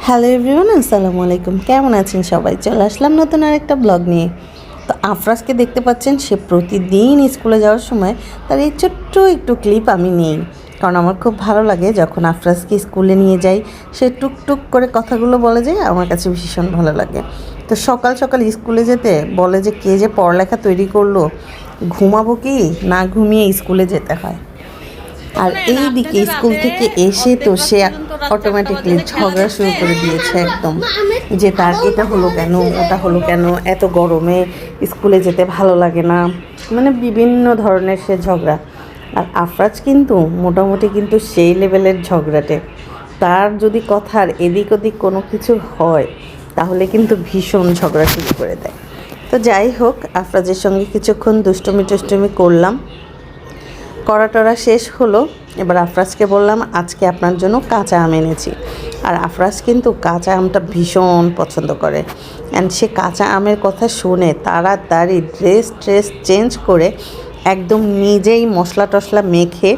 Hello everyone, আসসালামু আলাইকুম। কেমন আছেন সবাই? চলে আসলাম নতুন আরেকটা ব্লগ নিয়ে। তো আফরাজকে দেখতে পাচ্ছেন, সে প্রতিদিন স্কুলে যাওয়ার সময় তার এই ছোট্ট একটু ক্লিপ আমি নিই, কারণ আমার খুব ভালো লাগে যখন আফরাজকে স্কুলে নিয়ে যাই, সে টুকটুক করে কথাগুলো বলে যায়, আমার কাছে ভীষণ ভালো লাগে। তো সকাল সকাল স্কুলে যেতে বলে যে কে যে পড়ালেখা তৈরি করলো, ঘুমাবো কি না ঘুমিয়ে স্কুলে যেতে হয়। আর এই দিকে স্কুল থেকে এসে তো সে অটোমেটিকলি ঝগড়া শুরু করে দিয়েছে একদম, যে তার এটা হলো কেন, ওটা হলো কেন, এত গরমে স্কুলে যেতে ভালো লাগে না, মানে বিভিন্ন ধরনের সে ঝগড়া। আর আফরাজ কিন্তু মোটামুটি কিন্তু সেই লেভেলের ঝগড়াটে। তার যদি কথার এদিক ওদিক কোনো কিছু হয় তাহলে কিন্তু ভীষণ ঝগড়া শুরু করে দেয়। তো যাই হোক, আফরাজের সঙ্গে কিছুক্ষণ দুষ্টুমি টুষ্টুমি করলাম, করা টরা শেষ হলো। এবার আফরাজকে বললাম আজকে আপনার জন্য কাঁচা আম এনেছি। আর আফরাজ কিন্তু কাঁচা আমটা ভীষণ পছন্দ করে, অ্যান্ড সে কাঁচা আমের কথা শুনে তাড়াতাড়ি ড্রেস চেঞ্জ করে একদম নিজেই মশলা টশলা মেখে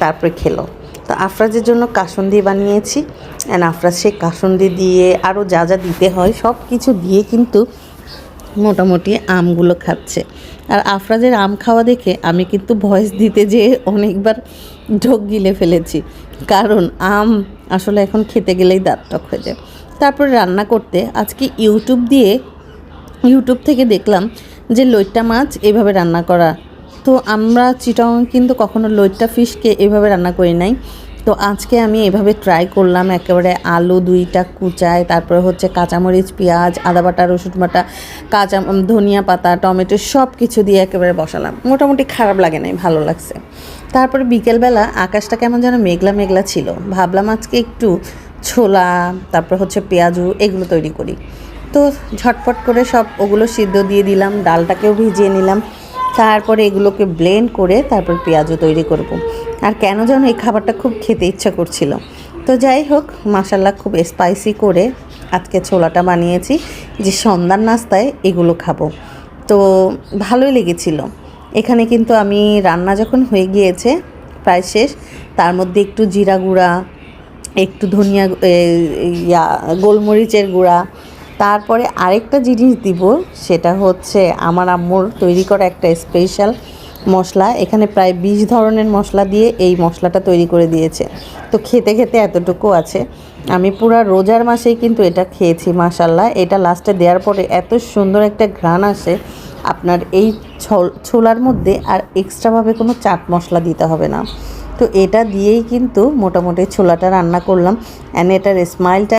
তারপরে খেলো। তো আফরাজের জন্য কাসুন্দি বানিয়েছি, অ্যান্ড আফরাজ সেই কাসুন্দি দিয়ে আরও যা যা দিতে হয় সব কিছু দিয়ে কিন্তু মোটামুটি আমগুলো খাচ্ছে। আর আফরাজের আম খাওয়া দেখে আমি কিন্তু ভয়েস দিতে যেয়ে অনেকবার ঢোক গিলে ফেলেছি, কারণ আম আসলে এখন খেতে গেলেই দাঁত টক হয়ে যায়। তারপর রান্না করতে আজকে ইউটিউব থেকে দেখলাম যে লইট্টা মাছ এভাবে রান্না করা। তো আমরা চিটাং কিন্তু কখনো লইট্টা ফিশকে এভাবে রান্না করি নাই। তো আজকে আমি এভাবে ট্রাই করলাম, একেবারে আলু 2টা কুচায়, তারপরে হচ্ছে কাঁচামরিচ, পেঁয়াজ, আদা বাটা, রসুন বাটা, কাঁচা ধনিয়া পাতা, টমেটো সব কিছু দিয়ে একেবারে বসালাম। মোটামুটি খারাপ লাগে নাই, ভালো লাগছে। তারপরে বিকেলবেলা আকাশটা কেমন যেন মেঘলা মেঘলা ছিল, ভাবলাম আজকে একটু ছোলা, তারপর হচ্ছে পেঁয়াজু এগুলো তৈরি করি। তো ঝটপট করে সব ওগুলো সিদ্ধ দিয়ে দিলাম, ডালটাকেও ভিজিয়ে নিলাম, তারপরে এগুলোকে ব্লেন্ড করে তারপর পেঁয়াজও তৈরি করব। আর কেন যেন এই খাবারটা খুব খেতে ইচ্ছা করছিল। তো যাই হোক, মাশাল্লাহ খুব স্পাইসি করে আজকে ছোলাটা বানিয়েছি, যে সন্ধ্যার নাস্তায় এগুলো খাবো। তো ভালোই লেগেছিল। এখানে কিন্তু আমি রান্না যখন হয়ে গিয়েছে প্রায় শেষ, তার মধ্যে একটু জিরা গুঁড়া, একটু ধনিয়া গোলমরিচের গুঁড়া, তারপরে আরেকটা জিনিস দিব, সেটা হচ্ছে আমার আম্মুর তৈরি করা একটা স্পেশাল মশলা। এখানে প্রায় 20 ধরনের মশলা দিয়ে এই মশলাটা তৈরি করে দিয়েছে। তো খেতে খেতে এতটুকু আছে। আমি পুরো রোজার মাসেই কিন্তু এটা খেয়েছি, মাশাল্লাহ। এটা লাস্টে দেওয়ার পরে এত সুন্দর একটা ঘ্রাণ আসে, আপনার এই ছোলার মধ্যে আর এক্সট্রাভাবে কোনো চাট মশলা দিতে হবে না। তো এটা দিয়েই কিন্তু মোটামুটি ছোলাটা রান্না করলাম, অ্যান্ড এটার স্মাইলটা